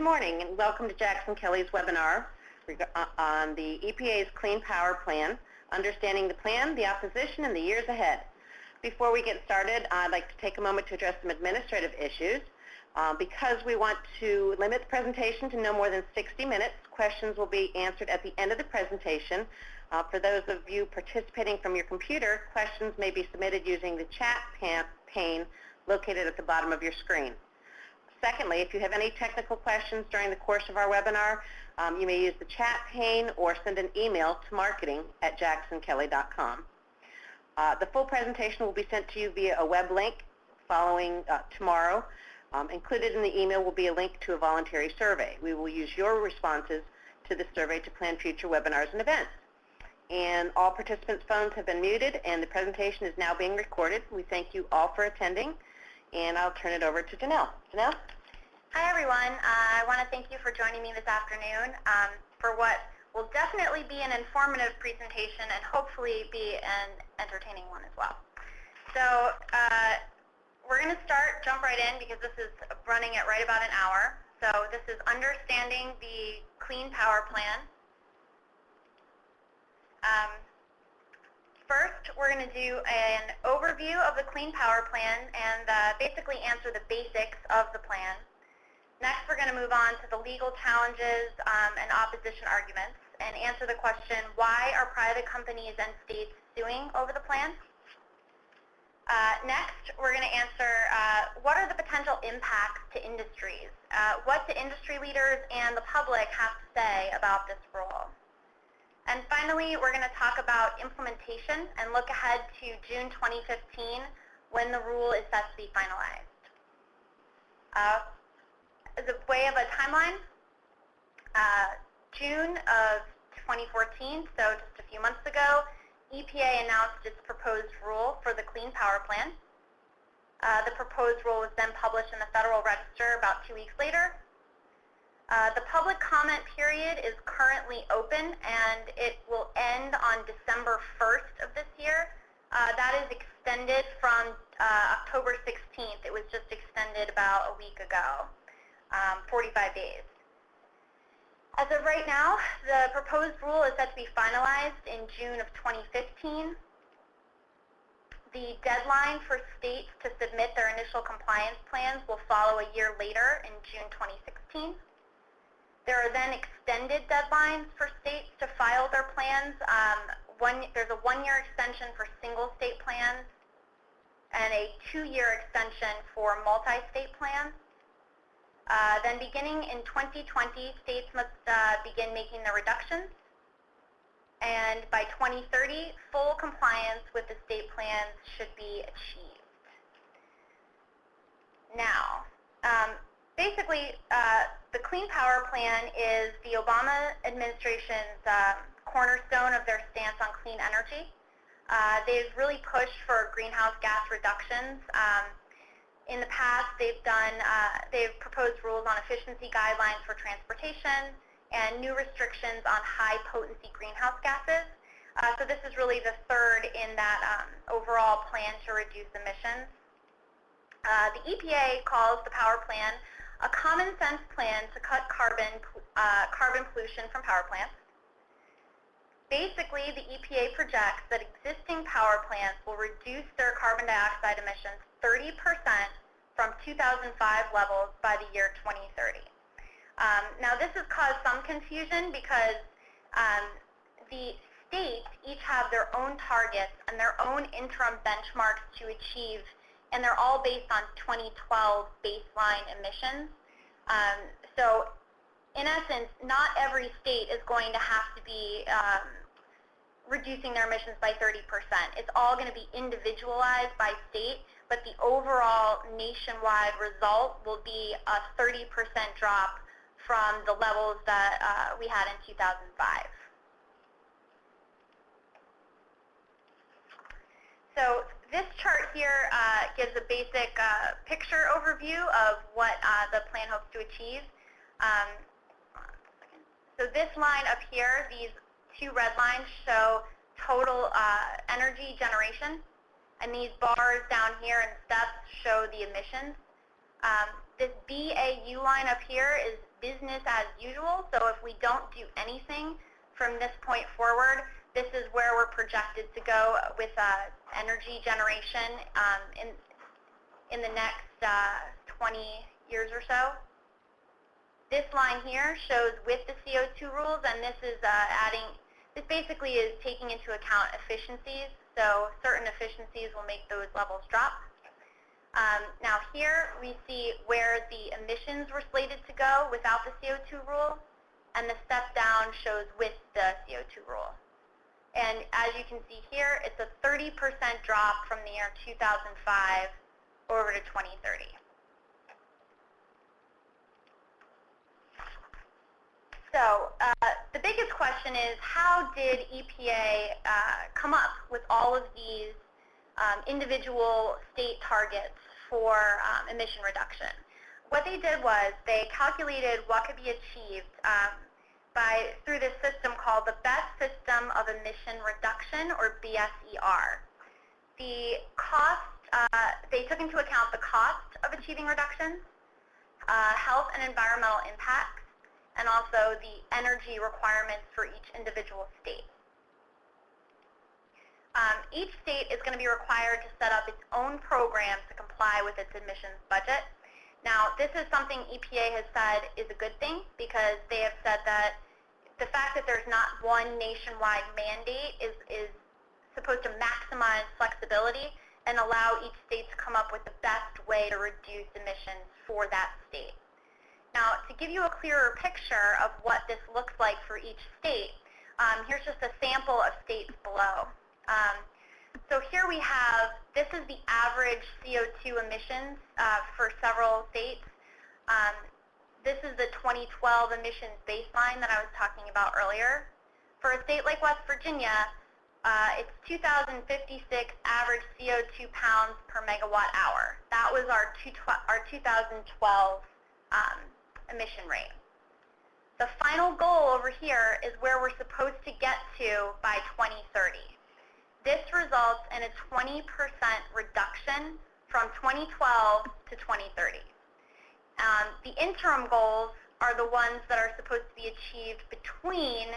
Good morning and welcome to Jackson Kelly's webinar on the EPA's Clean Power Plan, Understanding the Plan, the Opposition, and the Years Ahead. Before we get started, I'd like to take a moment to address some administrative issues. Because we want to limit the presentation to no more than 60 minutes, questions will be answered at the end of the presentation. For those of you participating from your computer, questions may be submitted using the chat pane located at the bottom of your screen. Secondly, if you have any technical questions during the course of our webinar, you may use the chat pane or send an email to marketing@jacksonkelly.com. The full presentation will be sent to you via a web link following tomorrow. Included in the email will be a link to a voluntary survey. We will use your responses to the survey to plan future webinars and events. And all participants' phones have been muted, and the presentation is now being recorded. We thank you all for attending, and I'll turn it over to Janelle. Janelle? Hi, everyone. I want to thank you for joining me this afternoon for what will definitely be an informative presentation and hopefully be an entertaining one as well. So we're going to jump right in because this is running at right about an hour. So this is Understanding the Clean Power Plan. First, we're going to do an overview of the Clean Power Plan and basically answer the basics of the plan. Next, we're going to move on to the legal challenges and opposition arguments and answer the question, why are private companies and states suing over the plan? Next, we're going to answer what are the potential impacts to industries? What do industry leaders and the public have to say about this rule? And finally, we're going to talk about implementation and look ahead to June 2015 when the rule is set to be finalized. As a way of a timeline, June of 2014, so just a few months ago, EPA announced its proposed rule for the Clean Power Plan. The proposed rule was then published in the Federal Register about 2 weeks later. The public comment period is currently open, and it will end on December 1st of this year. That is extended from October 16th. It was just extended about a week ago, 45 days. As of right now, the proposed rule is set to be finalized in June of 2015. The deadline for states to submit their initial compliance plans will follow a year later in June 2016. There are then extended deadlines for states to file their plans. There's a one-year extension for single-state plans and a 2-year extension for multi-state plans. Then beginning in 2020, states must begin making the reductions. And by 2030, full compliance with the state plans should be achieved. Now, basically, the Clean Power Plan is the Obama administration's cornerstone of their stance on clean energy. They've really pushed for greenhouse gas reductions. In the past, they've proposed rules on efficiency guidelines for transportation and new restrictions on high-potency greenhouse gases. So this is really the third in that overall plan to reduce emissions. The EPA calls the power plan a common-sense plan to cut carbon pollution from power plants. Basically, the EPA projects that existing power plants will reduce their carbon dioxide emissions 30% from 2005 levels by the year 2030. Now, this has caused some confusion because the states each have their own targets and their own interim benchmarks to achieve, and they're all based on 2012 baseline emissions. So, in essence, not every state is going to have to be reducing their emissions by 30%. It's all going to be individualized by state, but the overall nationwide result will be a 30% drop from the levels that we had in 2005. So this chart here gives a basic picture overview of what the plan hopes to achieve. So this line up here, these two red lines show total energy generation, and these bars down here in steps show the emissions. This BAU line up here is business as usual. So if we don't do anything from this point forward, this is where we're projected to go with energy generation in the next 20 years or so. This line here shows with the CO2 rules, and this is this basically is taking into account efficiencies. So certain efficiencies will make those levels drop. Now here we see where the emissions were slated to go without the CO2 rule, and the step down shows with the CO2 rule. And as you can see here, it's a 30% drop from the year 2005 over to 2030. So the biggest question is, how did EPA come up with all of these individual state targets for emission reduction? What they did was they calculated what could be achieved through this system called the Best System of Emission Reduction, or BSER. The cost, they took into account the cost of achieving reductions, health and environmental impacts, and also the energy requirements for each individual state. Each state is going to be required to set up its own program to comply with its emissions budget. Now, this is something EPA has said is a good thing, because they have said that the fact that there's not one nationwide mandate is supposed to maximize flexibility and allow each state to come up with the best way to reduce emissions for that state. Now, to give you a clearer picture of what this looks like for each state, here's just a sample of states below. So here we have, this is the average CO2 emissions for several states. This is the 2012 emissions baseline that I was talking about earlier. For a state like West Virginia, it's 2,056 average CO2 pounds per megawatt hour. That was our 2012 emission rate. The final goal over here is where we're supposed to get to by 2030. This results in a 20% reduction from 2012 to 2030. The interim goals are the ones that are supposed to be achieved between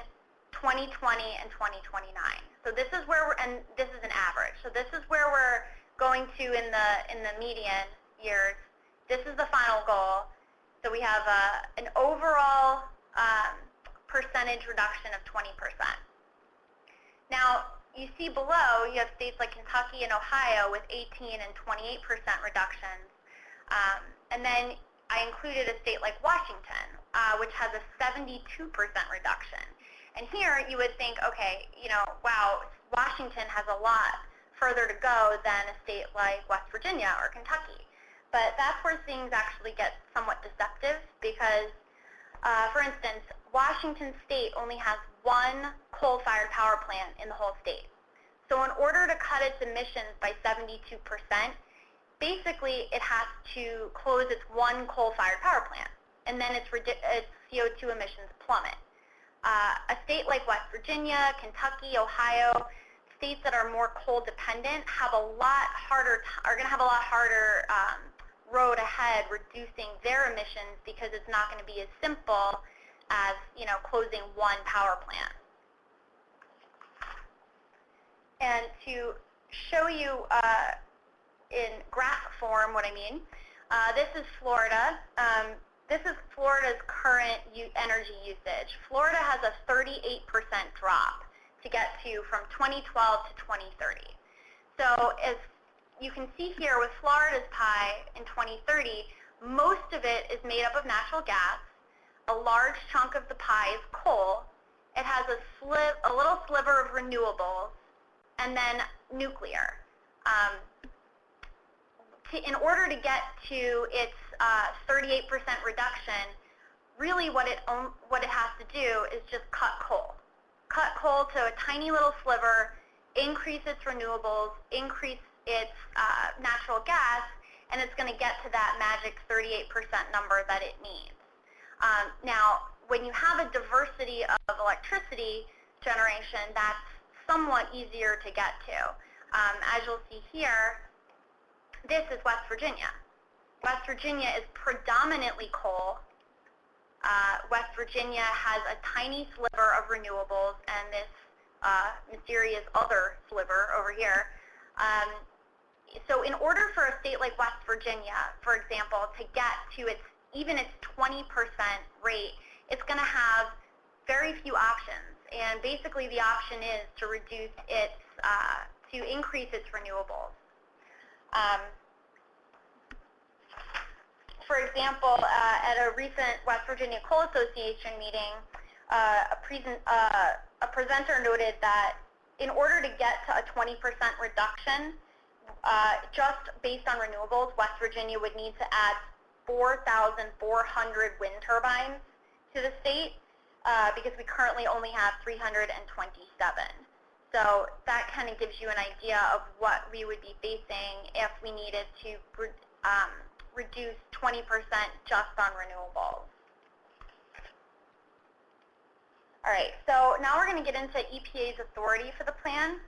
2020 and 2029. So this is where we're, and this is an average. So this is where we're going to in the median years. This is the final goal. So we have an overall percentage reduction of 20%. Now, you see below, you have states like Kentucky and Ohio with 18 and 28% reductions. And then I included a state like Washington, which has a 72% reduction. And here you would think, okay, wow, Washington has a lot further to go than a state like West Virginia or Kentucky. But that's where things actually get somewhat deceptive, because, for instance, Washington State only has one coal-fired power plant in the whole state. So in order to cut its emissions by 72%, basically it has to close its one coal-fired power plant, and then its CO2 emissions plummet. A state like West Virginia, Kentucky, Ohio, states that are more coal-dependent have a lot harder, are going to have a lot harder road ahead reducing their emissions, because it's not going to be as simple as closing one power plant. And to show you in graph form what I mean, this is Florida. This is Florida's current energy usage. Florida has a 38% drop to get to from 2012 to 2030. So as you can see here with Florida's pie in 2030, most of it is made up of natural gas. A large chunk of the pie is coal. It has a little sliver of renewables, and then nuclear. In order to get to its 38% reduction, really what it has to do is just cut coal. Cut coal to a tiny little sliver, increase its renewables, increase its natural gas, and it's going to get to that magic 38% number that it needs. Now, when you have a diversity of electricity generation, that's somewhat easier to get to. As you'll see here, this is West Virginia. West Virginia is predominantly coal, West Virginia has a tiny sliver of renewables, and this mysterious other sliver over here. So in order for a state like West Virginia, for example, to get to even its 20% rate, it's going to have very few options. And basically the option is to reduce to increase its renewables. For example, at a recent West Virginia Coal Association meeting, a presenter noted that in order to get to a 20% reduction, just based on renewables, West Virginia would need to add 4,400 wind turbines to the state because we currently only have 327. So that kind of gives you an idea of what we would be facing if we needed to reduce 20% just on renewables. All right, so now we're going to get into EPA's authority for the plan.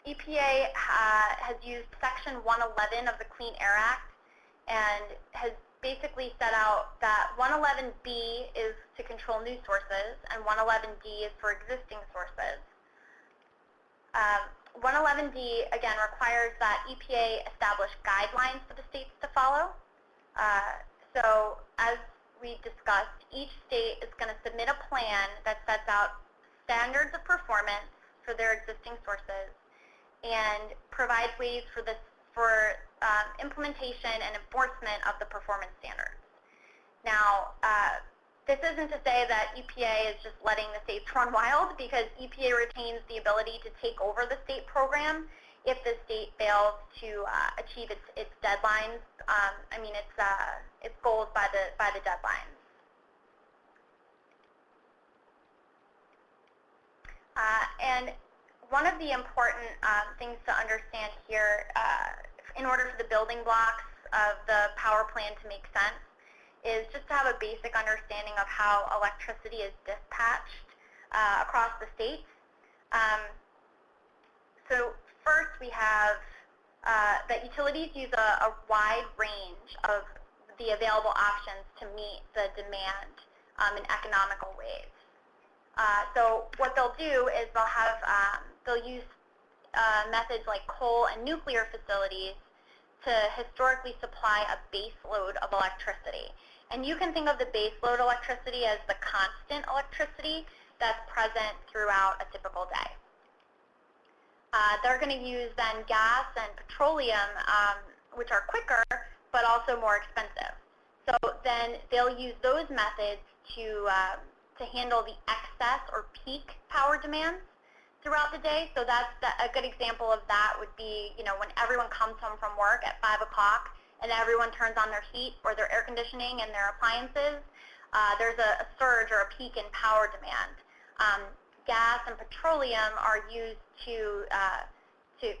EPA has used Section 111 of the Clean Air Act and has basically set out that 111B is to control new sources and 111D is for existing sources. 111D, again, requires that EPA establish guidelines for the states to follow. So as we discussed, each state is going to submit a plan that sets out standards of performance for their existing sources and provides ways for implementation and enforcement of the performance standards. Now, this isn't to say that EPA is just letting the states run wild, because EPA retains the ability to take over the state program if the state fails to achieve its deadlines. Its goals by the deadlines. And one of the important things to understand here, in order for the building blocks of the power plan to make sense, is just to have a basic understanding of how electricity is dispatched across the states. So first we have that utilities use a wide range of the available options to meet the demand in economical ways. So what they'll do is they'll use methods like coal and nuclear facilities to historically supply a base load of electricity. And you can think of the base load electricity as the constant electricity that's present throughout a typical day. They're going to use then gas and petroleum, which are quicker but also more expensive. So then they'll use those methods to handle the excess or peak power demands throughout the day. So that's a good example of that would be, when everyone comes home from work at 5 o'clock and everyone turns on their heat or their air conditioning and their appliances, there's a surge or a peak in power demand. Gas and petroleum are used to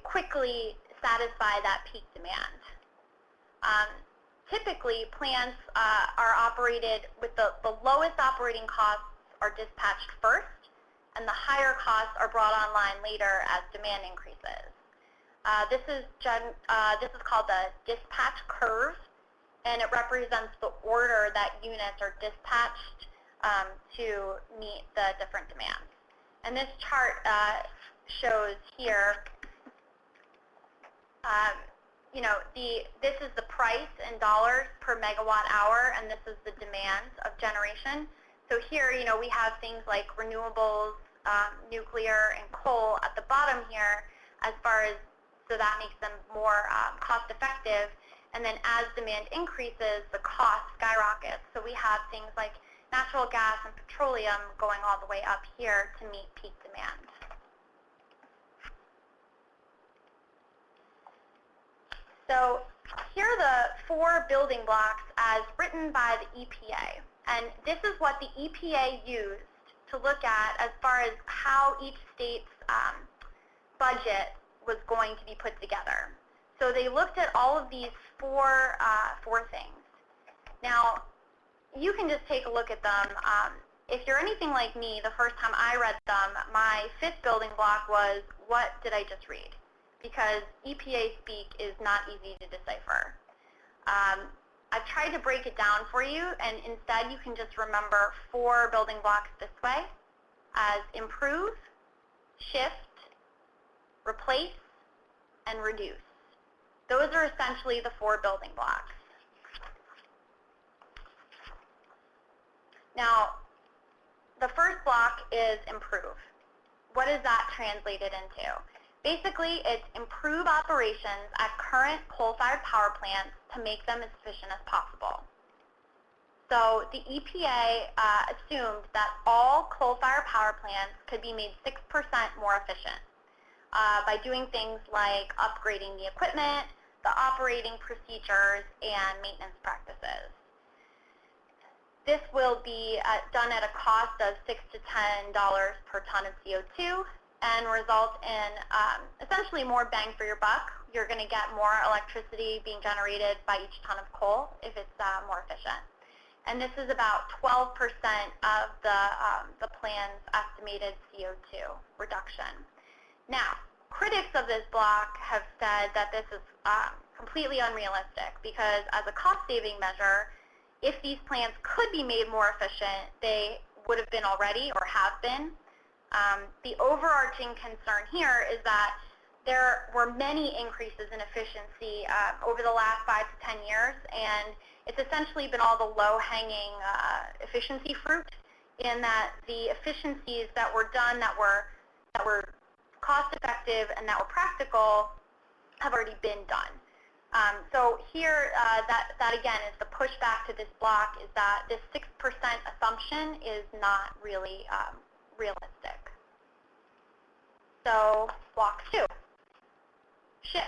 quickly satisfy that peak demand. Typically, plants are operated with the lowest operating costs are dispatched first, and the higher costs are brought online later as demand increases. This is called the dispatch curve, and it represents the order that units are dispatched to meet the different demands. And this chart shows here, this is the price in dollars per megawatt hour, and this is the demands of generation. So here, we have things like renewables, nuclear, and coal at the bottom here, so that makes them more cost effective. And then as demand increases, the cost skyrockets. So we have things like natural gas and petroleum going all the way up here to meet peak demand. So here are the 4 building blocks as written by the EPA. And this is what the EPA used to look at as far as how each state's budget was going to be put together. So they looked at all of these four things. Now, you can just take a look at them. If you're anything like me, the first time I read them, my 5th building block was, what did I just read? Because EPA speak is not easy to decipher. I've tried to break it down for you, and instead you can just remember 4 building blocks this way as improve, shift, replace, and reduce. Those are essentially the 4 building blocks. Now, the first block is improve. What is that translated into? Basically, it's improve operations at current coal-fired power plants to make them as efficient as possible. So the EPA assumed that all coal-fired power plants could be made 6% more efficient by doing things like upgrading the equipment, the operating procedures, and maintenance practices. This will be done at a cost of $6 to $10 per ton of CO2 and result in essentially more bang for your buck. You're going to get more electricity being generated by each ton of coal if it's more efficient. And this is about 12% of the plan's estimated CO2 reduction. Now, critics of this block have said that this is completely unrealistic because as a cost-saving measure, if these plants could be made more efficient, they would have been already or have been. The overarching concern here is that there were many increases in efficiency over the last 5 to 10 years, and it's essentially been all the low-hanging efficiency fruit in that the efficiencies that were done that were cost-effective and that were practical have already been done. So here, that again is the pushback to this block is that this 6% assumption is not really realistic. So block 2, shift.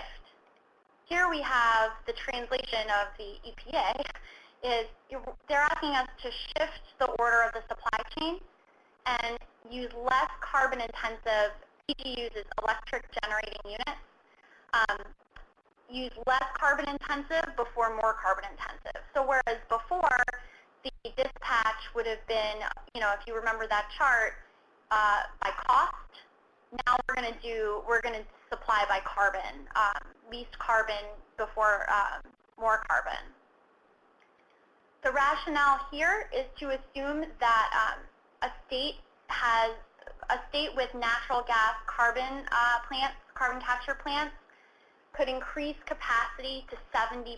Here we have the translation of the EPA is they're asking us to shift the order of the supply chain and use less carbon-intensive PGUs as electric generating units. Use less carbon-intensive before more carbon-intensive. So whereas before, the dispatch would have been, if you remember that chart, by cost, now we're going to supply by carbon, least carbon before more carbon. The rationale here is to assume that a state with natural gas carbon plants, carbon capture plants, could increase capacity to 70%.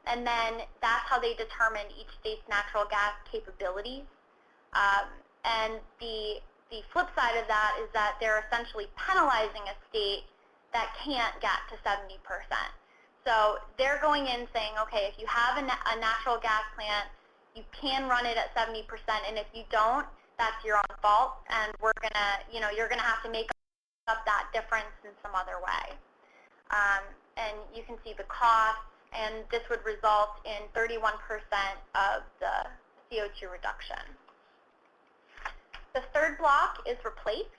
And then that's how they determine each state's natural gas capabilities. And the flip side of that is that they're essentially penalizing a state that can't get to 70%. So they're going in saying, okay, if you have a natural gas plant, you can run it at 70%, and if you don't, that's your own fault, and we're gonna, you're gonna have to make up that difference in some other way. And you can see the costs, and this would result in 31% of the CO2 reduction. The third block is replace.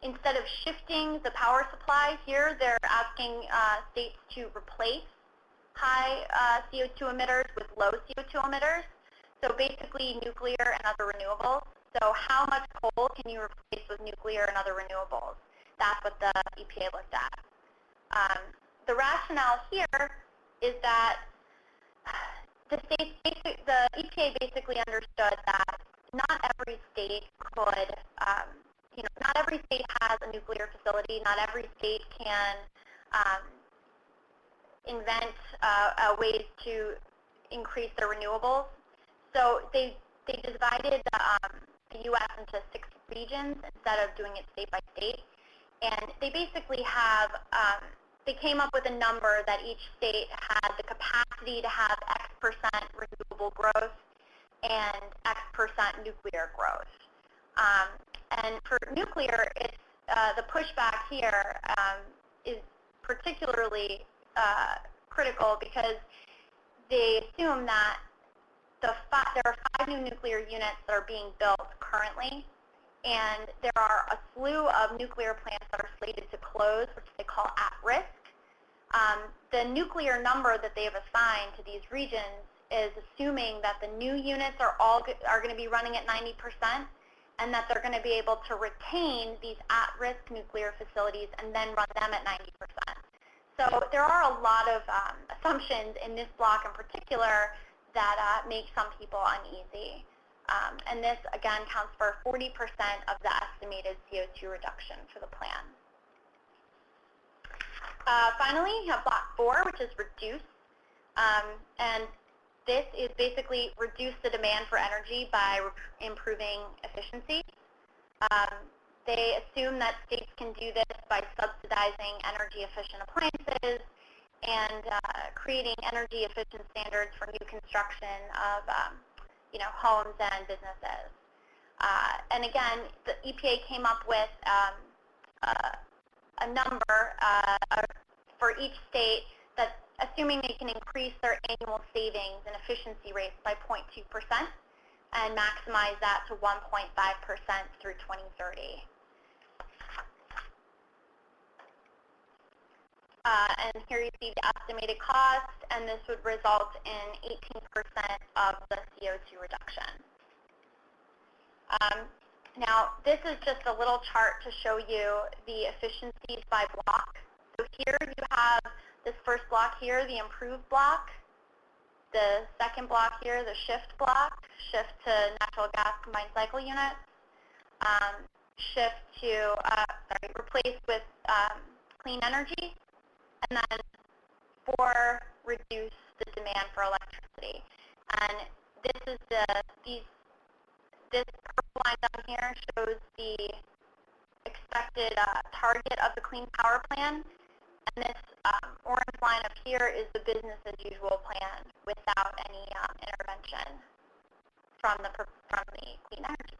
Instead of shifting the power supply here, they're asking states to replace high CO2 emitters with low CO2 emitters. So basically nuclear and other renewables. So how much coal can you replace with nuclear and other renewables? That's what the EPA looked at. The rationale here is that the EPA basically understood that not every state could, not every state has a nuclear facility. Not every state can invent ways to increase their renewables. So they divided the U.S. into 6 regions instead of doing it state by state. And they basically have, they came up with a number that each state had the capacity to have X% renewable growth and X% nuclear growth. And for nuclear, it's the pushback here is particularly critical because they assume that there are 5 new nuclear units that are being built currently, and there are a slew of nuclear plants that are slated to close, which they call at risk. The nuclear number that they have assigned to these regions is assuming that the new units are going to be running at 90%, and that they're going to be able to retain these at-risk nuclear facilities and then run them at 90%. So there are a lot of assumptions in this block in particular that make some people uneasy. And this, again, counts for 40% of the estimated CO2 reduction for the plan. Finally, you have block 4, which is reduce. And this is basically reduce the demand for energy by improving efficiency. They assume that states can do this by subsidizing energy-efficient appliances and creating energy-efficient standards for new construction of homes and businesses. And again, the EPA came up with a number for each state that's assuming they can increase their annual savings and efficiency rates by 0.2% and maximize that to 1.5% through 2030. And here you see the estimated cost, and this would result in 18% of the CO2 reduction. Now, this is just a little chart to show you the efficiencies by block. So here you have this first block here, the improved block, the second block here, the shift block, shift to natural gas combined cycle units, shift to, replace with clean energy, and then 4, reduce the demand for electricity. And this is this purple line down here shows the expected target of the Clean Power Plan, and this orange line up here is the business as usual plan without any intervention from the Clean Energy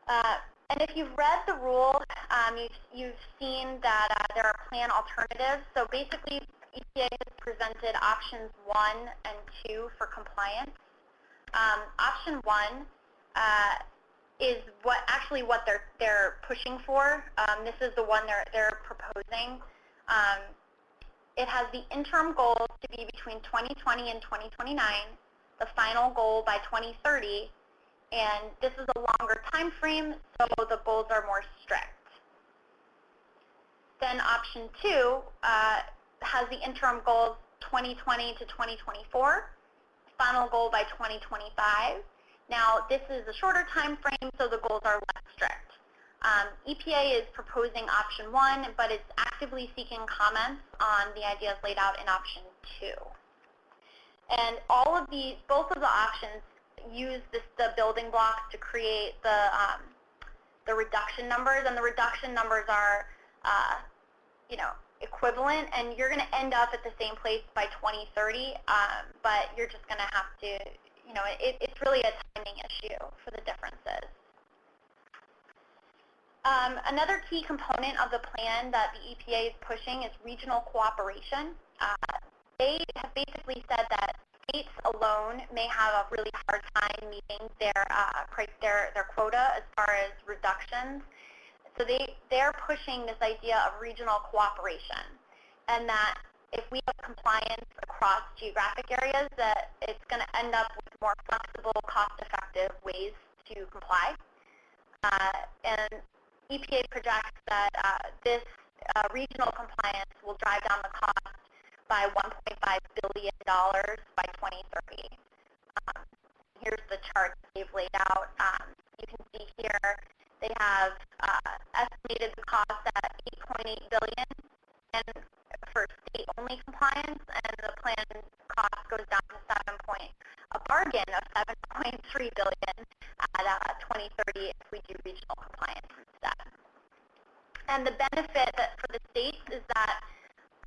Plan. And if you've read the rule, you've seen that there are plan alternatives. So basically, EPA has presented options 1 and 2 for compliance. Option 1 is what they're pushing for. This is the one they're proposing. It has the interim goals to be between 2020 and 2029, the final goal by 2030. And this is a longer time frame, so the goals are more strict. Then option 2 has the interim goals 2020 to 2024, final goal by 2025. Now, this is a shorter time frame, so the goals are less strict. EPA is proposing option 1, but it's actively seeking comments on the ideas laid out in option 2. And both of the options use the building blocks to create the reduction numbers, and the reduction numbers are equivalent, and you're going to end up at the same place by 2030, but you're just going to have to, it's really a timing issue for the differences. Another key component of the plan that the EPA is pushing is regional cooperation. They have basically said that states alone may have a really hard time meeting their quota as far as reductions. So they're pushing this idea of regional cooperation, and that if we have compliance across geographic areas, that it's going to end up with more flexible, cost-effective ways to comply. And EPA projects that this regional compliance will drive down the cost by $1.5 billion by 2030. Here's the chart that they've laid out. You can see here they have estimated the cost at $8.8 billion and for state-only compliance, and the plan cost goes down to a bargain of $7.3 billion at 2030 if we do regional compliance instead. And the benefit for the states is that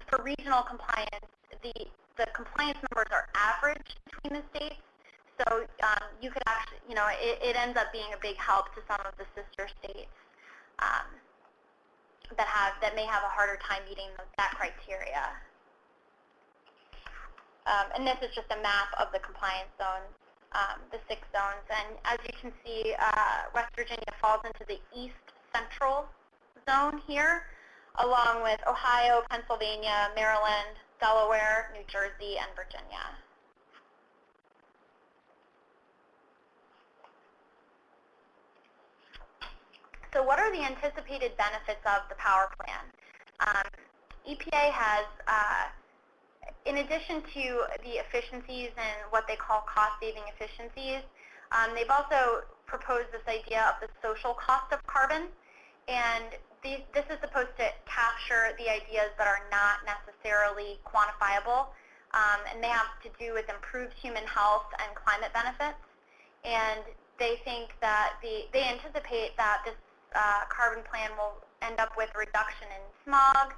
for regional compliance, the compliance numbers are averaged between the states. So you could actually, it ends up being a big help to some of the sister states that may have a harder time meeting that criteria. And this is just a map of the compliance zones, the 6 zones. And as you can see, West Virginia falls into the East Central zone here, along with Ohio, Pennsylvania, Maryland, Delaware, New Jersey, and Virginia. So what are the anticipated benefits of the power plan? EPA has, in addition to the efficiencies and what they call cost-saving efficiencies, they've also proposed this idea of the social cost of carbon, and this is supposed to capture the ideas that are not necessarily quantifiable, and they have to do with improved human health and climate benefits. And they think that they anticipate that this carbon plan will end up with reduction in smog,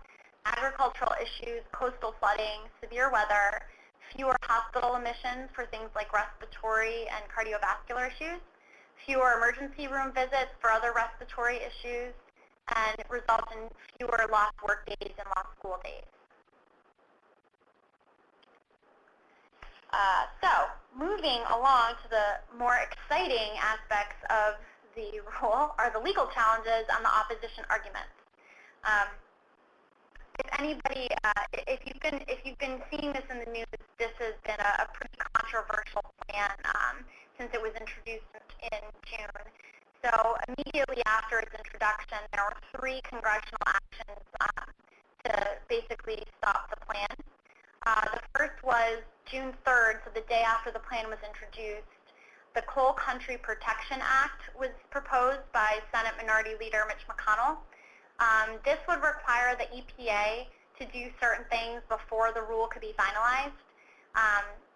agricultural issues, coastal flooding, severe weather, fewer hospital admissions for things like respiratory and cardiovascular issues, fewer emergency room visits for other respiratory issues, and result in fewer lost work days and lost school days. So, moving along to the more exciting aspects of the rule are the legal challenges and the opposition arguments. If anybody, if you've been seeing this in the news, this has been a pretty controversial plan since it was introduced in June. So immediately after its introduction, there were 3 congressional actions to basically stop the plan. The first was June 3rd, so the day after the plan was introduced. The Coal Country Protection Act was proposed by Senate Minority Leader Mitch McConnell. This would require the EPA to do certain things before the rule could be finalized.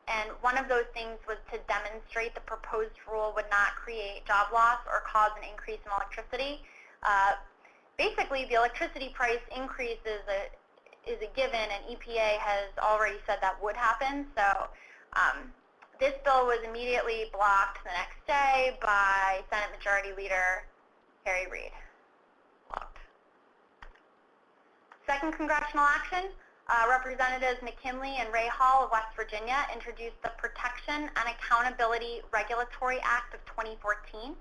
And one of those things was to demonstrate the proposed rule would not create job loss or cause an increase in electricity. Basically, the electricity price increase is a given, and EPA has already said that would happen. So this bill was immediately blocked the next day by Senate Majority Leader Harry Reid. Blocked. Second congressional action, Representatives McKinley and Ray Hall of West Virginia introduced the Protection and Accountability Regulatory Act of 2014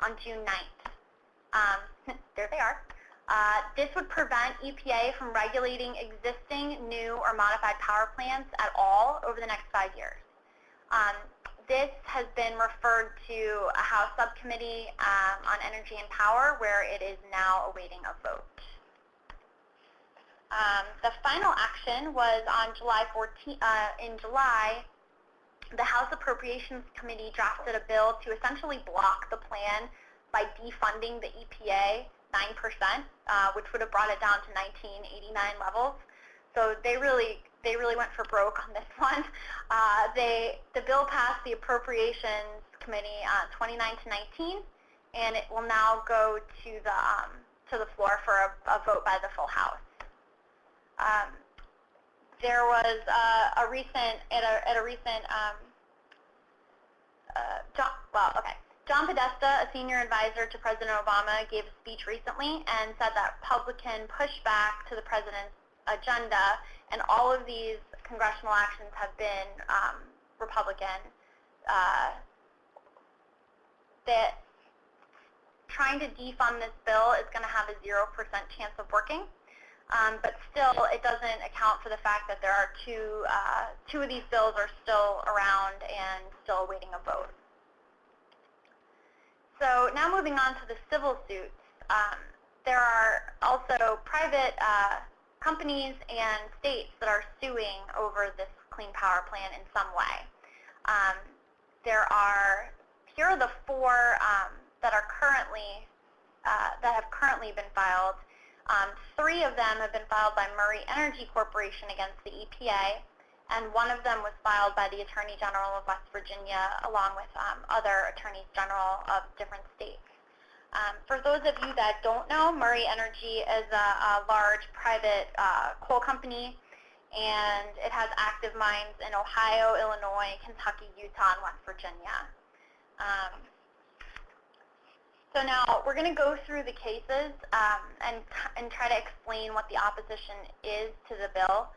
on June 9th. There they are. This would prevent EPA from regulating existing, new, or modified power plants at all over the next 5 years. This has been referred to a House subcommittee on energy and power, where it is now awaiting a vote. The final action was on July 14th. In July, the House Appropriations Committee drafted a bill to essentially block the plan by defunding the EPA 9%, which would have brought it down to 1989 levels. So they really went for broke on this one. The bill passed the Appropriations Committee 29 to 19, and it will now go to the floor for a vote by the full House. There was John Podesta, a senior advisor to President Obama, gave a speech recently and said that Republican pushback to the president's agenda, and all of these congressional actions have been Republican. That trying to defund this bill is going to have a 0% chance of working. But still, it doesn't account for the fact that there are two of these bills are still around and still awaiting a vote. So now moving on to the civil suits, there are also private companies and states that are suing over this Clean Power Plan in some way. Here are the 4 that have currently been filed. 3 of them have been filed by Murray Energy Corporation against the EPA, and one of them was filed by the Attorney General of West Virginia, along with other Attorneys General of different states. For those of you that don't know, Murray Energy is a large private coal company, and it has active mines in Ohio, Illinois, Kentucky, Utah, and West Virginia. So now we're going to go through the cases and try to explain what the opposition is to the bill.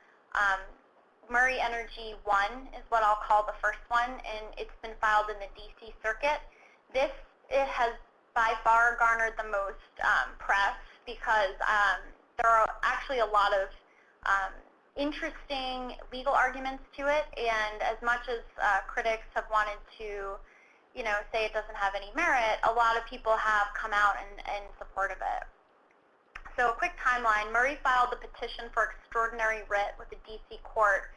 Murray Energy 1 is what I'll call the first one, and it's been filed in the D.C. Circuit. It has by far garnered the most press because there are actually a lot of interesting legal arguments to it, and as much as critics have wanted to say it doesn't have any merit, a lot of people have come out in support of it. So a quick timeline, Murray filed the petition for extraordinary writ with the D.C. court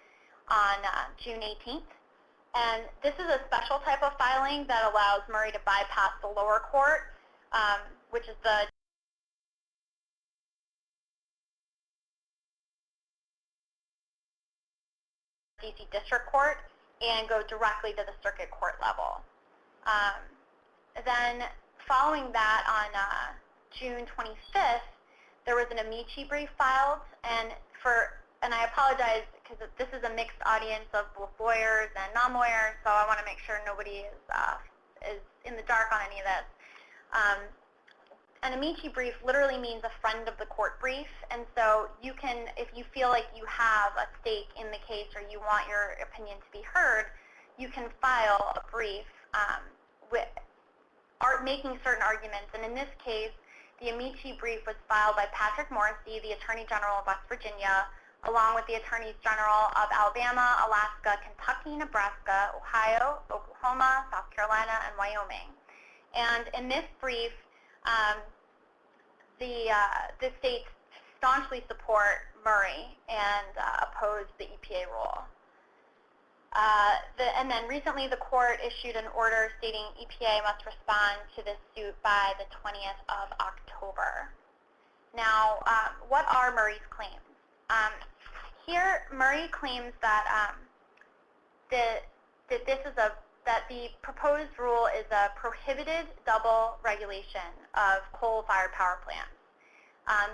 on June 18th. And this is a special type of filing that allows Murray to bypass the lower court, which is the D.C. District Court, and go directly to the circuit court level. Then following that on June 25th, there was an amici brief filed, and I apologize because this is a mixed audience of both lawyers and non-lawyers, so I want to make sure nobody is in the dark on any of this. An amici brief literally means a friend of the court brief, and so you can, if you feel like you have a stake in the case or you want your opinion to be heard, you can file a brief making certain arguments. And in this case, the amici brief was filed by Patrick Morrissey, the Attorney General of West Virginia, along with the Attorneys General of Alabama, Alaska, Kentucky, Nebraska, Ohio, Oklahoma, South Carolina, and Wyoming. And in this brief, the states staunchly support Murray and oppose the EPA rule. And then recently the court issued an order stating EPA must respond to this suit by the 20th of October. Now, what are Murray's claims? Here, Murray claims that that the proposed rule is a prohibited double regulation of coal-fired power plants.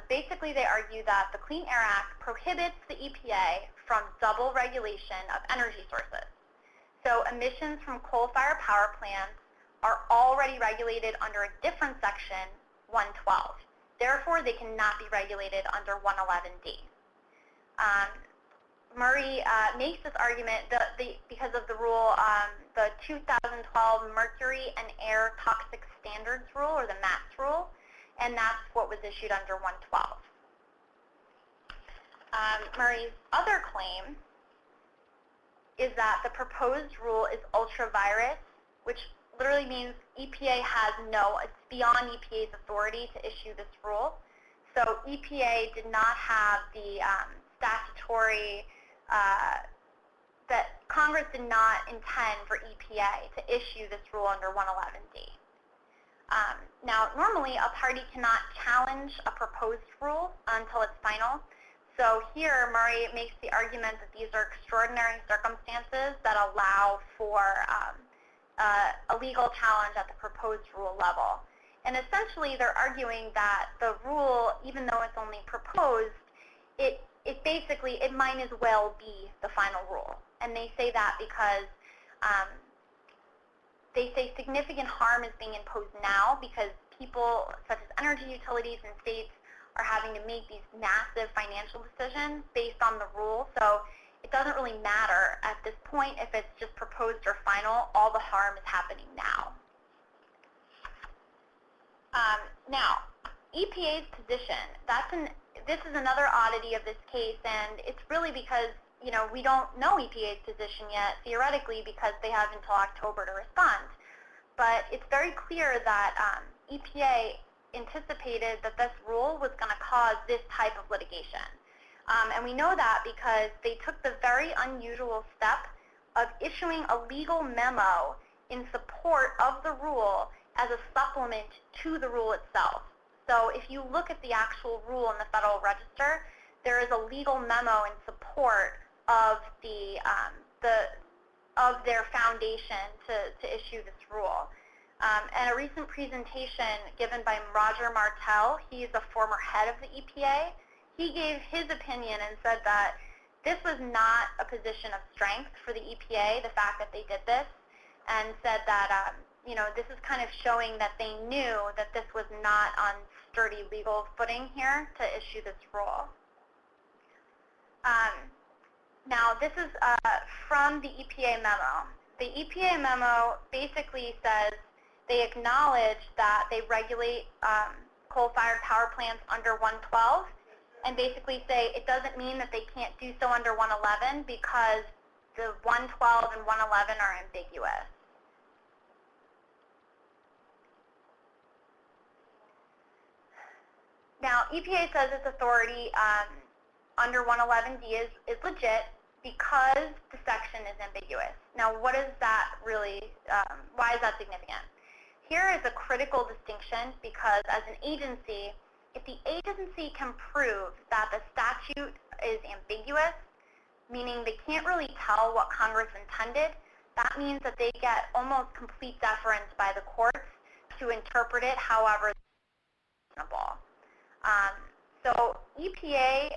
Basically, they argue that the Clean Air Act prohibits the EPA from double regulation of energy sources. So emissions from coal-fired power plants are already regulated under a different section, 112. Therefore, they cannot be regulated under 111D. Murray makes this argument because of the rule, the 2012 Mercury and Air Toxic Standards Rule, or the MATS rule, and that's what was issued under 112. Murray's other claim is that the proposed rule is ultra-virus, which literally means EPA has it's beyond EPA's authority to issue this rule. So EPA did not have the statutory, that Congress did not intend for EPA to issue this rule under 111D. Now, normally a party cannot challenge a proposed rule until it's final. So here, Murray makes the argument that these are extraordinary circumstances that allow for a legal challenge at the proposed rule level. And essentially, they're arguing that the rule, even though it's only proposed, it might as well be the final rule. And they say that because they say significant harm is being imposed now because people, such as energy utilities and states, are having to make these massive financial decisions based on the rule. So it doesn't really matter at this point if it's just proposed or final. All the harm is happening now. Now, EPA's position, this is another oddity of this case, and it's really because we don't know EPA's position yet, theoretically, because they have until October to respond. But it's very clear that EPA anticipated that this rule was going to cause this type of litigation. And we know that because they took the very unusual step of issuing a legal memo in support of the rule as a supplement to the rule itself. So if you look at the actual rule in the Federal Register, there is a legal memo in support of of their foundation to issue this rule. And a recent presentation given by Roger Martell, he's a former head of the EPA, he gave his opinion and said that this was not a position of strength for the EPA, the fact that they did this, and said that this is kind of showing that they knew that this was not on sturdy legal footing here to issue this rule. Now, this is from the EPA memo. The EPA memo basically says they acknowledge that they regulate coal-fired power plants under 112, and basically say it doesn't mean that they can't do so under 111 because the 112 and 111 are ambiguous. Now, EPA says its authority under 111D is legit because the section is ambiguous. Now, what is that really, why is that significant? Here is a critical distinction because as an agency, if the agency can prove that the statute is ambiguous, meaning they can't really tell what Congress intended, that means that they get almost complete deference by the courts to interpret it however reasonable. So EPA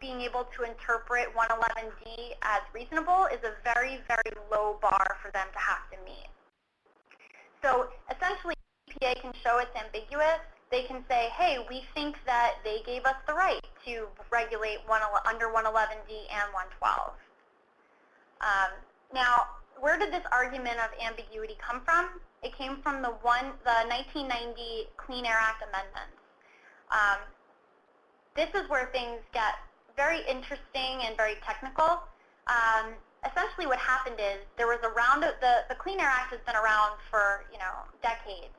being able to interpret 111D as reasonable is a very, very low bar for them to have to meet. So essentially, EPA can show it's ambiguous. They can say, hey, we think that they gave us the right to regulate under 111D and 112. Now, where did this argument of ambiguity come from? It came from the 1990 Clean Air Act amendments. This is where things get very interesting and very technical. Essentially what happened is there was a round of, the Clean Air Act has been around for, decades.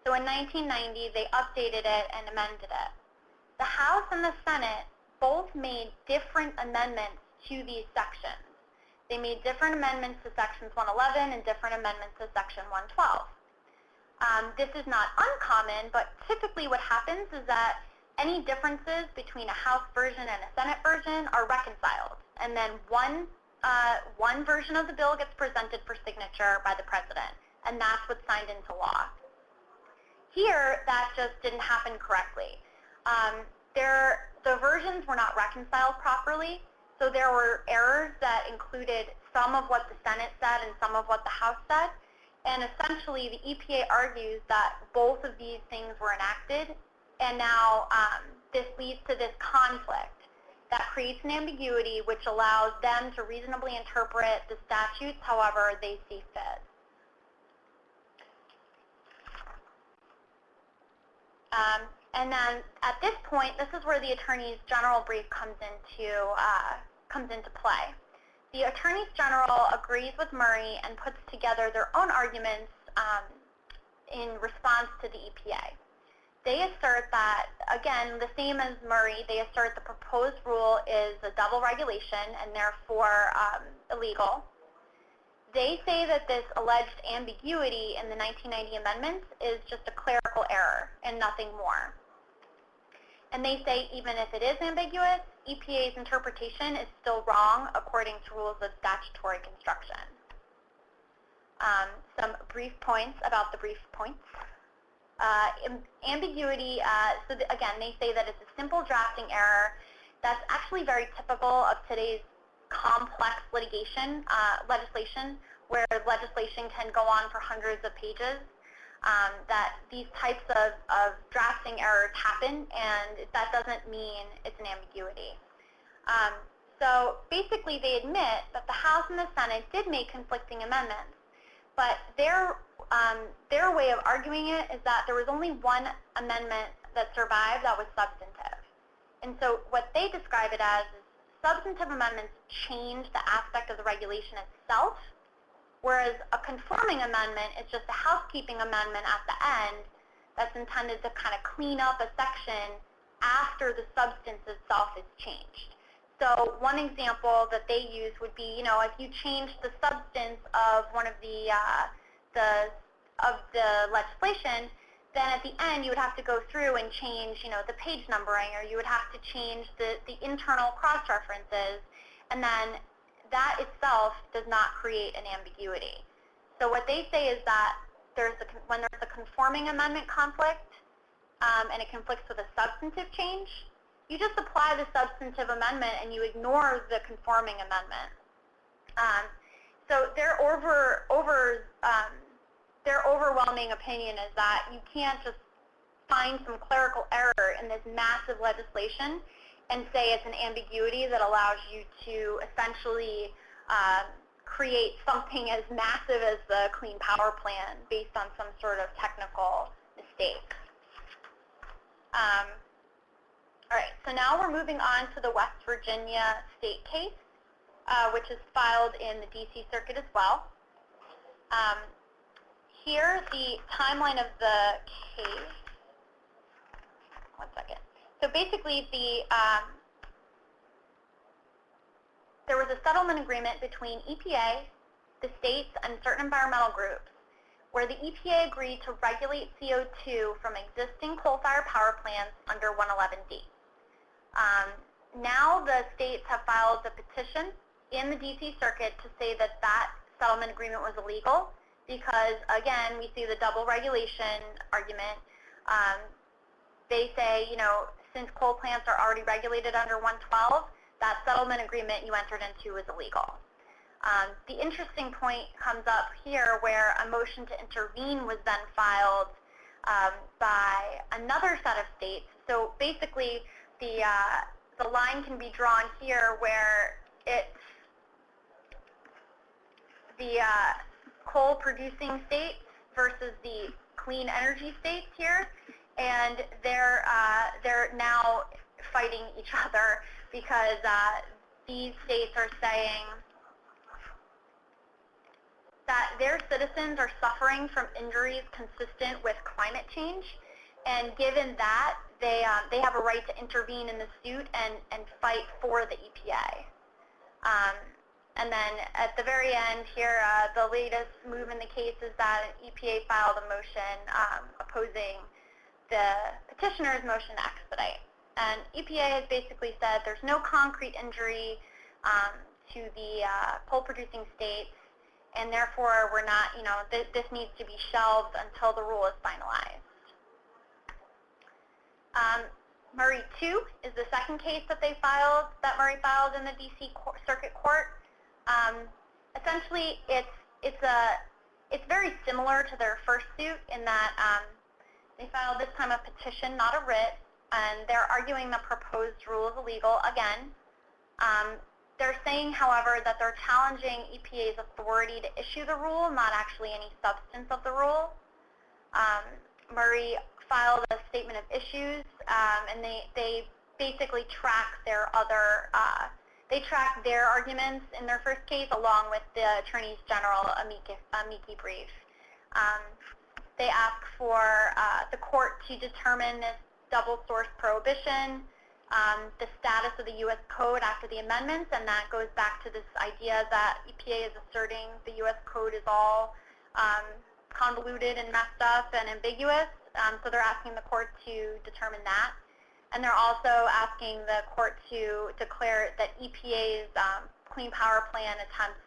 So in 1990, they updated it and amended it. The House and the Senate both made different amendments to these sections. They made different amendments to sections 111 and different amendments to section 112. This is not uncommon, but typically what happens is that any differences between a House version and a Senate version are reconciled, and then one version of the bill gets presented for signature by the President, and that's what's signed into law. Here, that just didn't happen correctly. The versions were not reconciled properly, so there were errors that included some of what the Senate said and some of what the House said, and essentially the EPA argues that both of these things were enacted, and now this leads to this conflict that creates an ambiguity which allows them to reasonably interpret the statutes however they see fit. And then at this point, this is where the Attorney General brief comes into play. The Attorney General agrees with Murray and puts together their own arguments in response to the EPA. They assert that, again, the same as Murray, they assert the proposed rule is a double regulation and therefore illegal. They say that this alleged ambiguity in the 1990 amendments is just a clerical error and nothing more. And they say even if it is ambiguous, EPA's interpretation is still wrong according to rules of statutory construction. Some brief points about the brief points. Ambiguity, again, they say that it's a simple drafting error that's actually very typical of today's complex legislation where legislation can go on for hundreds of pages, that these types of drafting errors happen, and that doesn't mean it's an ambiguity. So basically they admit that the House and the Senate did make conflicting amendments, but their way of arguing it is that there was only one amendment that survived that was substantive. And so what they describe it as is substantive amendments change the aspect of the regulation itself, whereas a conforming amendment is just a housekeeping amendment at the end that's intended to kind of clean up a section after the substance itself is changed. So one example that they use would be, if you change the substance of one of the legislation, then at the end you would have to go through and change, the page numbering, or you would have to change the internal cross-references, and then that itself does not create an ambiguity. So what they say is that when there's a conforming amendment conflict, and it conflicts with a substantive change, you just apply the substantive amendment and you ignore the conforming amendment. So their overwhelming opinion is that you can't just find some clerical error in this massive legislation and say it's an ambiguity that allows you to essentially create something as massive as the Clean Power Plan based on some sort of technical mistake. All right, so now we're moving on to the West Virginia state case, which is filed in the DC Circuit as well. Here, the timeline of the case, one second. So basically, there was a settlement agreement between EPA, the states, and certain environmental groups where the EPA agreed to regulate CO2 from existing coal-fired power plants under 111D. Now the states have filed a petition in the D.C. Circuit to say that that settlement agreement was illegal because, again, we see the double regulation argument. They say, you know, since coal plants are already regulated under 112, that settlement agreement you entered into is illegal. The interesting point comes up here where a motion to intervene was then filed by another set of states. So basically, the line can be drawn here where it's the coal-producing states versus the clean energy states here, and they're now fighting each other because these states are saying that their citizens are suffering from injuries consistent with climate change, and given that, they have a right to intervene in the suit and fight for the EPA. And then at the very end here, the latest move in the case is that EPA filed a motion opposing the petitioner's motion to expedite. And EPA has basically said there's no concrete injury to the coal-producing states, and therefore we're not, you know, this needs to be shelved until the rule is finalized. Murray 2 is the second case that Murray filed in the D.C. Circuit Court. Essentially, it's very similar to their first suit in that they filed this time a petition, not a writ, and they're arguing the proposed rule is illegal again. They're saying, however, that they're challenging EPA's authority to issue the rule, not actually any substance of the rule. Murray filed a statement of issues, and they basically track their arguments in their first case along with the Attorney General amici brief. They ask for the court to determine this double source prohibition, the status of the U.S. Code after the amendments, and that goes back to this idea that EPA is asserting the U.S. Code is all convoluted and messed up and ambiguous, so they're asking the court to determine that. And they're also asking the court to declare that EPA's Clean Power Plan attempts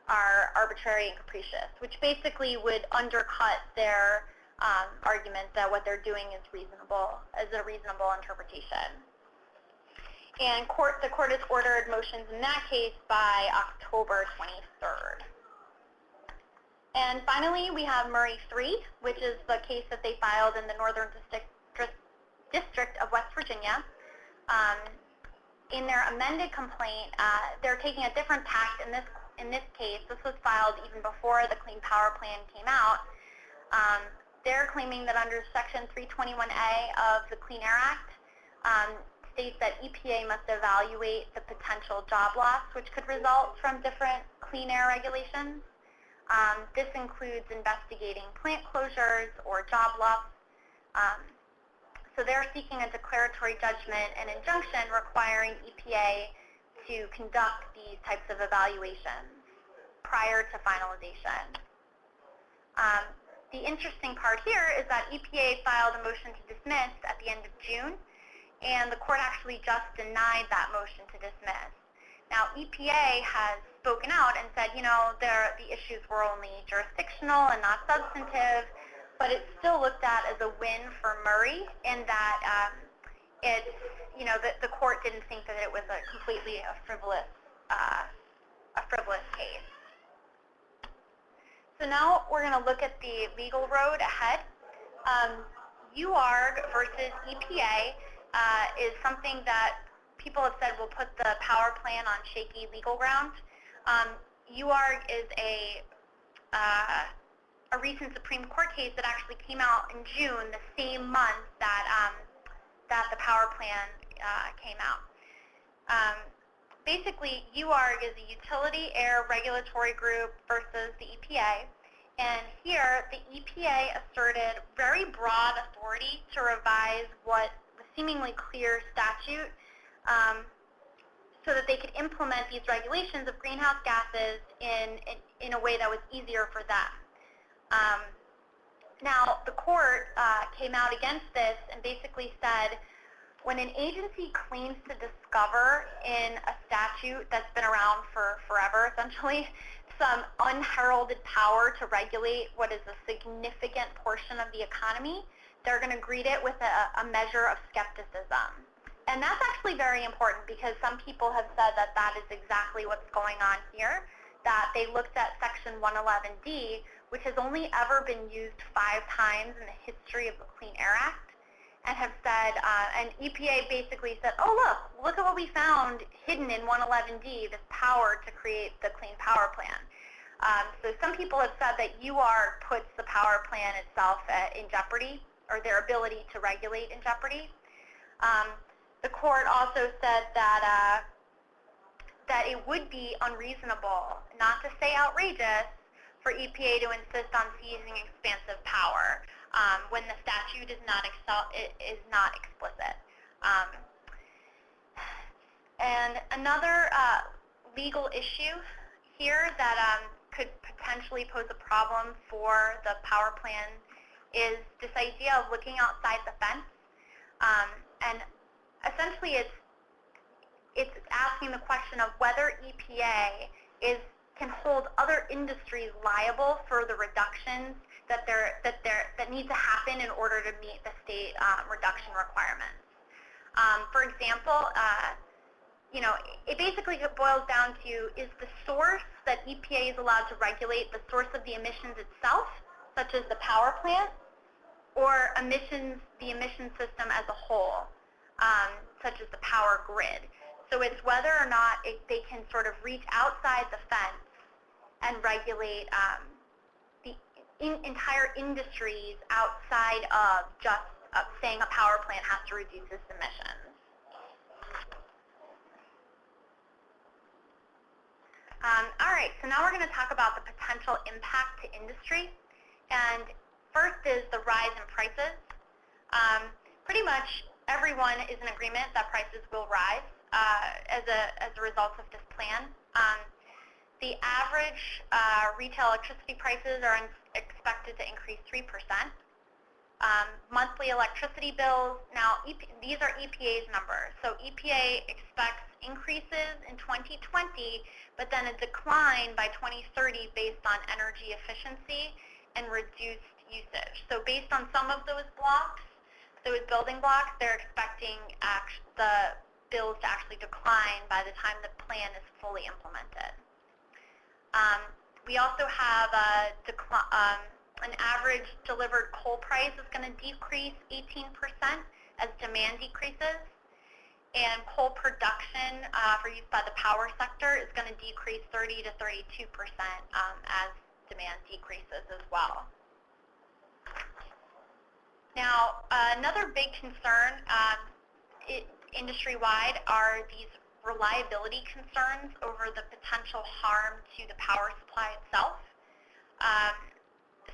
are arbitrary and capricious, which basically would undercut their argument that what they're doing is reasonable, as a reasonable interpretation. And the court has ordered motions in that case by October 23rd. And finally, we have Murray 3, which is the case that they filed in the Northern District of West Virginia. In their amended complaint, they're taking a different tact in this case. This was filed even before the Clean Power Plan came out. They're claiming that under Section 321A of the Clean Air Act, states that EPA must evaluate the potential job loss which could result from different clean air regulations. This includes investigating plant closures or job loss. So they're seeking a declaratory judgment and injunction requiring EPA to conduct these types of evaluations prior to finalization. The interesting part here is that EPA filed a motion to dismiss at the end of June, and the court actually just denied that motion to dismiss. Now, EPA has spoken out and said, you know, the issues were only jurisdictional and not substantive, but it's still looked at as a win for Murray in that it's, you know, the court didn't think that it was a completely frivolous case. So now we're going to look at the legal road ahead. UARG versus EPA is something that people have said will put the power plan on shaky legal ground. UARG is a recent Supreme Court case that actually came out in June, the same month that the power plan came out. Basically, UARG is a utility air regulatory group versus the EPA. And here, the EPA asserted very broad authority to revise what the seemingly clear statute so that they could implement these regulations of greenhouse gases in a way that was easier for them. Now, the court came out against this and basically said, when an agency claims to discover in a statute that's been around for forever, essentially, some unheralded power to regulate what is a significant portion of the economy, they're going to greet it with a measure of skepticism. And that's actually very important because some people have said that that is exactly what's going on here, that they looked at Section 111D, which has only ever been used 5 times in the history of the Clean Air Act, and have said, and EPA basically said, oh, look at what we found hidden in 111D, this power to create the Clean Power Plan. So some people have said that UR puts the power plan itself in jeopardy, or their ability to regulate in jeopardy. The court also said that it would be unreasonable, not to say outrageous, for EPA to insist on seizing expansive power when the statute is not explicit. And another legal issue here that could potentially pose a problem for the power plan is this idea of looking outside the fence. And essentially it's asking the question of whether EPA can hold other industries liable for the reductions that need to happen in order to meet the state reduction requirements. For example, it basically boils down to, is the source that EPA is allowed to regulate the source of the emissions itself, such as the power plant, or the emission system as a whole, such as the power grid. So it's whether or not they can sort of reach outside the fence and regulate the entire industries outside of just saying a power plant has to reduce its emissions. All right, so now we're going to talk about the potential impact to industry. And first is the rise in prices. Pretty much everyone is in agreement that prices will rise as a result of this plan. The average retail electricity prices are expected to increase 3%. Monthly electricity bills, now these are EPA's numbers. So EPA expects increases in 2020, but then a decline by 2030 based on energy efficiency and reduced usage. So based on some of those blocks, those building blocks, they're expecting the bills to actually decline by the time the plan is fully implemented. We also have an average delivered coal price is going to decrease 18% as demand decreases, and coal production for use by the power sector is going to decrease 30 to 32% as demand decreases as well. Now, another big concern industry-wide are these reliability concerns over the potential harm to the power supply itself.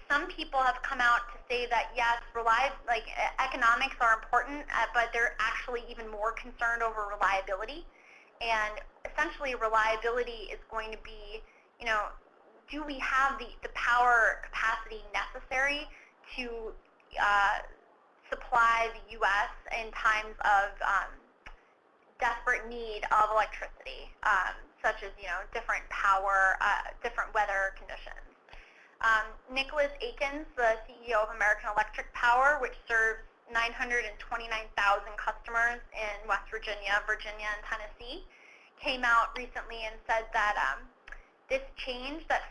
Some people have come out to say that yes, economics are important, but they're actually even more concerned over reliability. And essentially, reliability is going to be, do we have the power capacity necessary to supply the U.S. in times of desperate need of electricity, such as different weather conditions. Nicholas Akins, the CEO of American Electric Power, which serves 929,000 customers in West Virginia, and Tennessee, came out recently and said that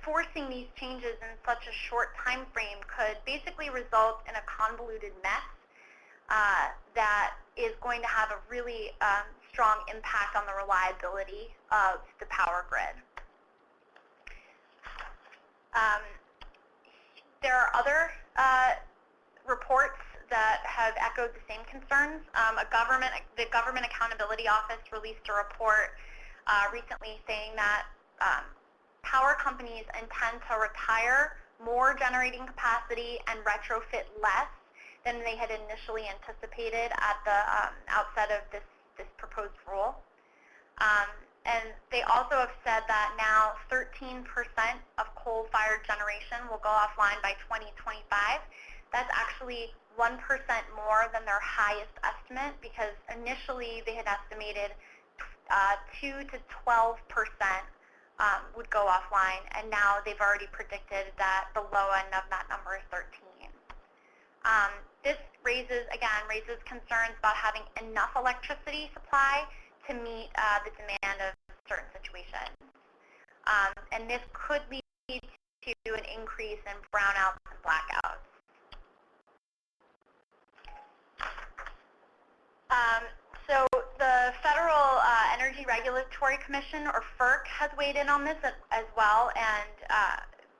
forcing these changes in such a short time frame could basically result in a convoluted mess that is going to have a really strong impact on the reliability of the power grid. There are other reports that have echoed the same concerns. The Government Accountability Office released a report recently saying that power companies intend to retire more generating capacity and retrofit less than they had initially anticipated at the outset of this proposed rule. And they also have said that now 13% of coal-fired generation will go offline by 2025. That's actually 1% more than their highest estimate, because initially they had estimated 2 to 12% would go offline, and now they've already predicted that the low end of that number is 13. This raises concerns about having enough electricity supply to meet the demand of certain situations. And this could lead to an increase in brownouts and blackouts. So the Federal Energy Regulatory Commission, or FERC, has weighed in on this as well, and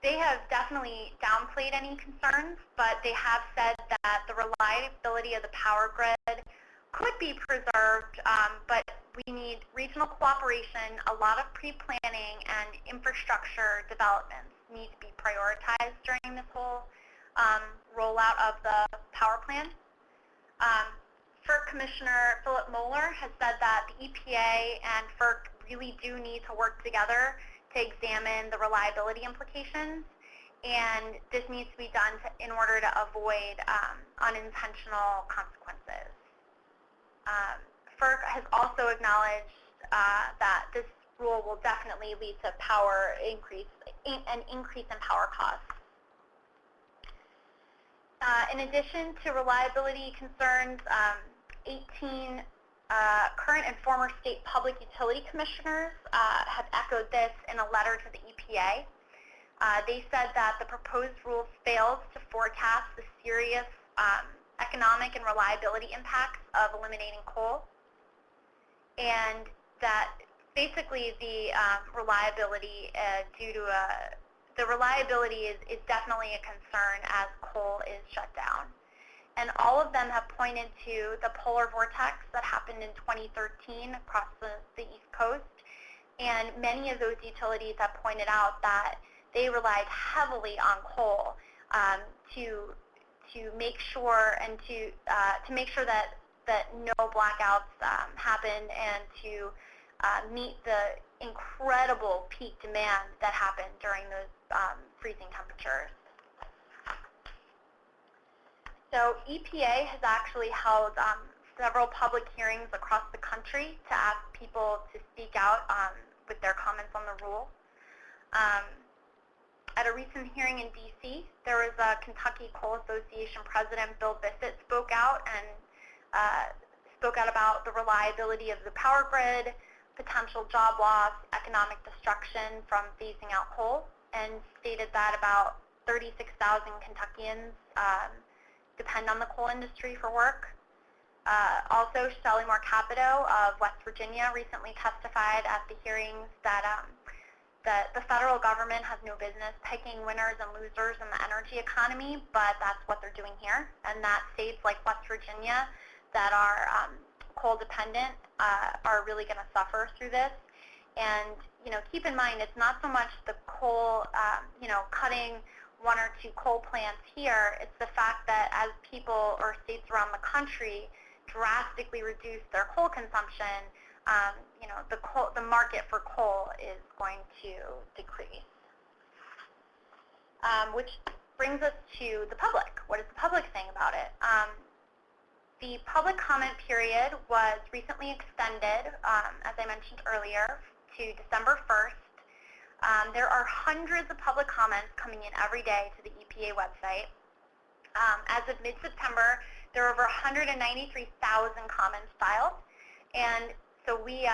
they have definitely downplayed any concerns, but they have said that the reliability of the power grid could be preserved, but we need regional cooperation, a lot of pre-planning, and infrastructure developments need to be prioritized during this whole rollout of the power plan. FERC Commissioner Philip Moeller has said that the EPA and FERC really do need to work together to examine the reliability implications, and this needs to be done in order to avoid unintentional consequences. FERC has also acknowledged that this rule will definitely lead to an increase in power costs. In addition to reliability concerns, 18 current and former state public utility commissioners have echoed this in a letter to the EPA. They said that the proposed rule fails to forecast the serious economic and reliability impacts of eliminating coal, and that basically the reliability is definitely a concern as coal is shut down. And all of them have pointed to the polar vortex that happened in 2013 across the East Coast, and many of those utilities have pointed out that they relied heavily on coal to make sure that no blackouts happened, and to meet the incredible peak demand that happened during those freezing temperatures. So EPA has actually held several public hearings across the country to ask people to speak out with their comments on the rule. At a recent hearing in D.C., there was a Kentucky Coal Association President, Bill Bissett, spoke out about the reliability of the power grid, potential job loss, economic destruction from phasing out coal, and stated that about 36,000 Kentuckians depend on the coal industry for work. Also, Shelley Moore Capito of West Virginia recently testified at the hearings that the federal government has no business picking winners and losers in the energy economy, but that's what they're doing here, and that states like West Virginia that are coal dependent are really going to suffer through this. And keep in mind, it's not so much the coal, cutting one or two coal plants here. It's the fact that as people or states around the country drastically reduce their coal consumption, the market for coal is going to decrease. Which brings us to the public. What is the public saying about it? The public comment period was recently extended, as I mentioned earlier, to December 1st. There are hundreds of public comments coming in every day to the EPA website. As of mid-September, there are over 193,000 comments filed, and so we,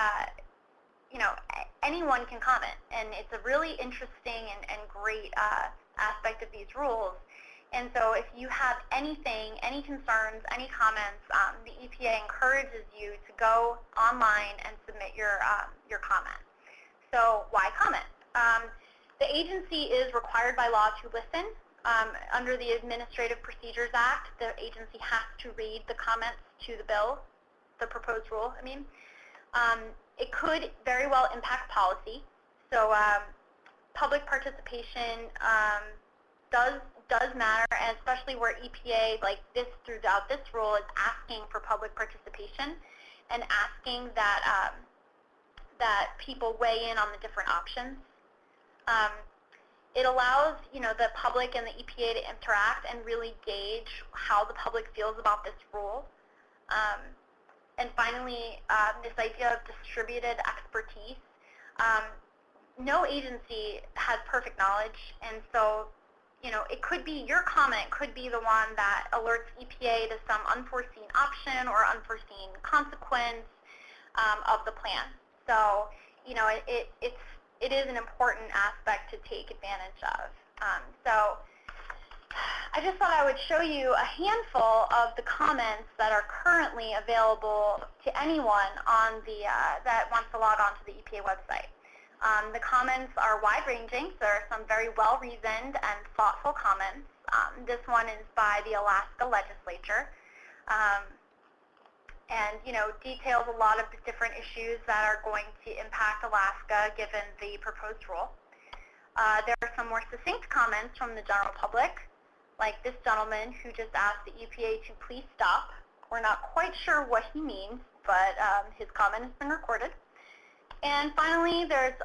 anyone can comment, and it's a really interesting and great aspect of these rules. And so if you have anything, any concerns, any comments, the EPA encourages you to go online and submit your comment. So why comment? The agency is required by law to listen. Under the Administrative Procedures Act, the agency has to read the comments to the bill, the proposed rule, I mean. It could very well impact policy. So public participation does matter, and especially where EPA, like this throughout this rule, is asking for public participation and asking that that people weigh in on the different options. It allows, the public and the EPA to interact and really gauge how the public feels about this rule. And finally, this idea of distributed expertise. No agency has perfect knowledge, and so, it could be, your comment could be the one that alerts EPA to some unforeseen option or unforeseen consequence of the plan. So, it is an important aspect to take advantage of. So I just thought I would show you a handful of the comments that are currently available to anyone on the that wants to log on to the EPA website. The comments are wide-ranging, so there are some very well-reasoned and thoughtful comments. This one is by the Alaska legislature. And, details a lot of the different issues that are going to impact Alaska given the proposed rule. There are some more succinct comments from the general public, like this gentleman who just asked the EPA to please stop. We're not quite sure what he means, but his comment has been recorded. And finally, there's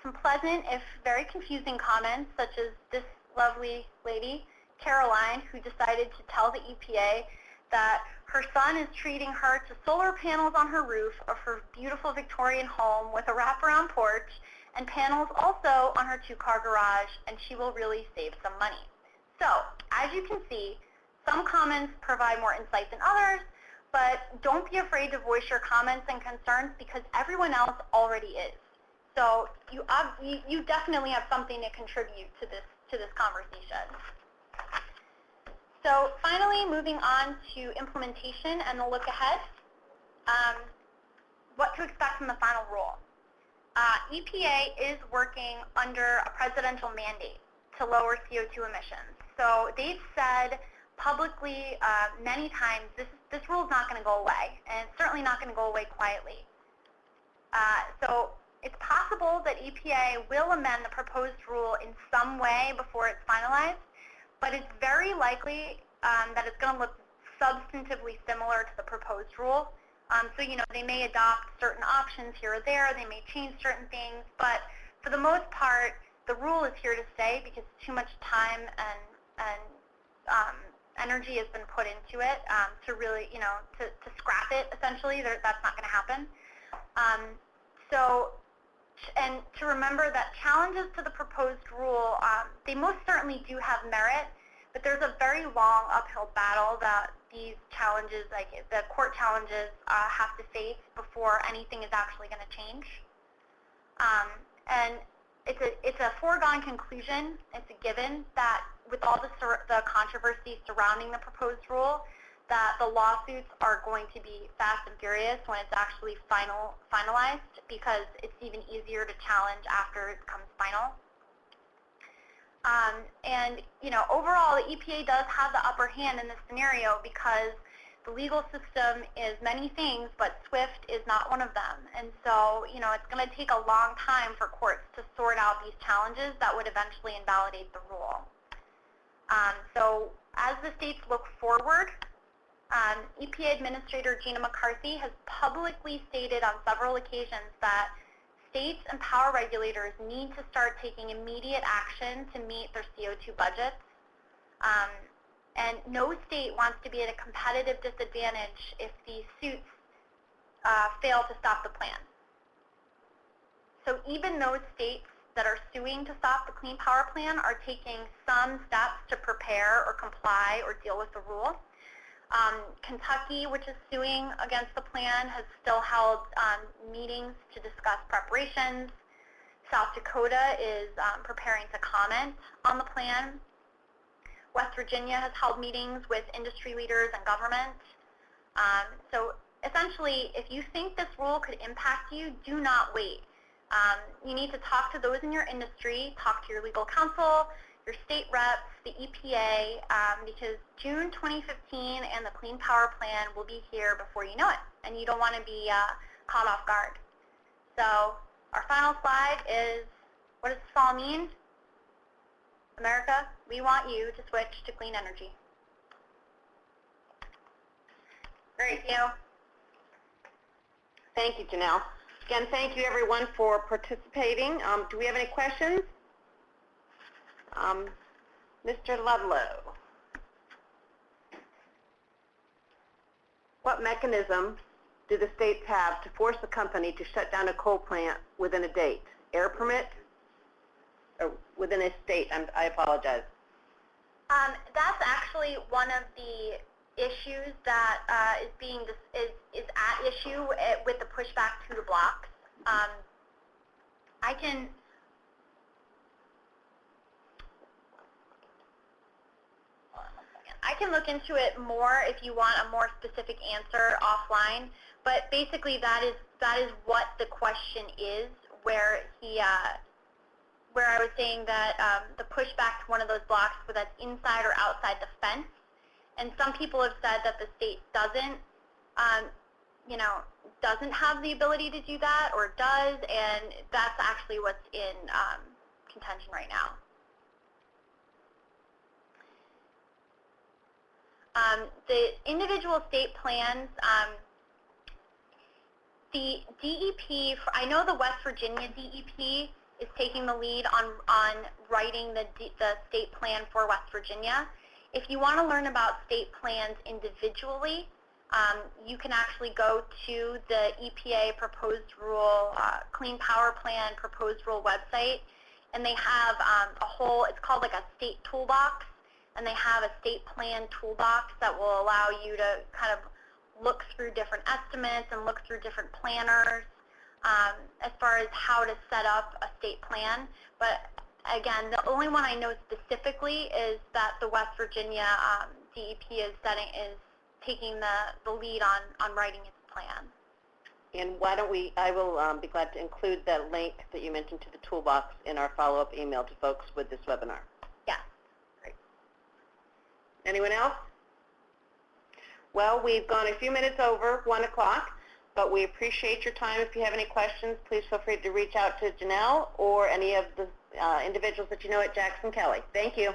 some pleasant, if very confusing comments, such as this lovely lady, Caroline, who decided to tell the EPA that her son is treating her to solar panels on her roof of her beautiful Victorian home with a wraparound porch and panels also on her 2-car garage, and she will really save some money. So, as you can see, some comments provide more insight than others, but don't be afraid to voice your comments and concerns because everyone else already is. So you definitely have something to contribute to this conversation. So finally, moving on to implementation and the look ahead, what to expect from the final rule. EPA is working under a presidential mandate to lower CO2 emissions. So they've said publicly many times this rule is not going to go away, and it's certainly not going to go away quietly. So it's possible that EPA will amend the proposed rule in some way before it's finalized, but it's very likely that it's going to look substantively similar to the proposed rule. So, they may adopt certain options here or there, they may change certain things, but for the most part, the rule is here to stay because too much time and energy has been put into it to really, to scrap it, essentially. That's not going to happen. And to remember that challenges to the proposed rule, they most certainly do have merit, but there's a very long uphill battle that these challenges, like the court challenges, have to face before anything is actually going to change. And it's a foregone conclusion, it's a given, that with all the controversy surrounding the proposed rule, that the lawsuits are going to be fast and furious when it's actually finalized, because it's even easier to challenge after it becomes final. And overall, the EPA does have the upper hand in this scenario because the legal system is many things, but SWIFT is not one of them. And so, it's going to take a long time for courts to sort out these challenges that would eventually invalidate the rule. So as the states look forward, EPA Administrator Gina McCarthy has publicly stated on several occasions that states and power regulators need to start taking immediate action to meet their CO2 budgets. And no state wants to be at a competitive disadvantage if these suits fail to stop the plan. So even those states that are suing to stop the Clean Power Plan are taking some steps to prepare or comply or deal with the rule. Kentucky, which is suing against the plan, has still held meetings to discuss preparations. South Dakota is preparing to comment on the plan. West Virginia has held meetings with industry leaders and government. So essentially, if you think this rule could impact you, do not wait. You need to talk to those in your industry, talk to your legal counsel, your state reps, the EPA, because June 2015 and the Clean Power Plan will be here before you know it, and you don't want to be caught off guard. So our final slide is, what does this all mean? America, we want you to switch to clean energy. Great. Thank you. Thank you, Janelle. Again, thank you everyone for participating. Do we have any questions? Mr. Ludlow. What mechanism do the states have to force a company to shut down a coal plant within a date? Air permit? Or within a state? I apologize. That's actually one of the issues that is at issue with the pushback to the blocks. I can look into it more if you want a more specific answer offline, but basically that is what the question is, where I was saying that the pushback to one of those blocks, whether that's inside or outside the fence, and some people have said that the state doesn't have the ability to do that, or does, and that's actually what's in contention right now. The individual state plans, the DEP, I know the West Virginia DEP is taking the lead on writing the state plan for West Virginia. If you want to learn about state plans individually, you can actually go to the EPA proposed rule, Clean Power Plan proposed rule website, and they have a whole, it's called like a state toolbox, and they have a state plan toolbox that will allow you to kind of look through different estimates and look through different planners as far as how to set up a state plan. But again, the only one I know specifically is that the West Virginia DEP is taking the lead on writing its plan. And why don't I will be glad to include the link that you mentioned to the toolbox in our follow-up email to folks with this webinar. Yeah. Great. Anyone else? Well, we've gone a few minutes over 1 o'clock, but we appreciate your time. If you have any questions, please feel free to reach out to Janelle or any of the individuals that you know at Jackson Kelly. Thank you.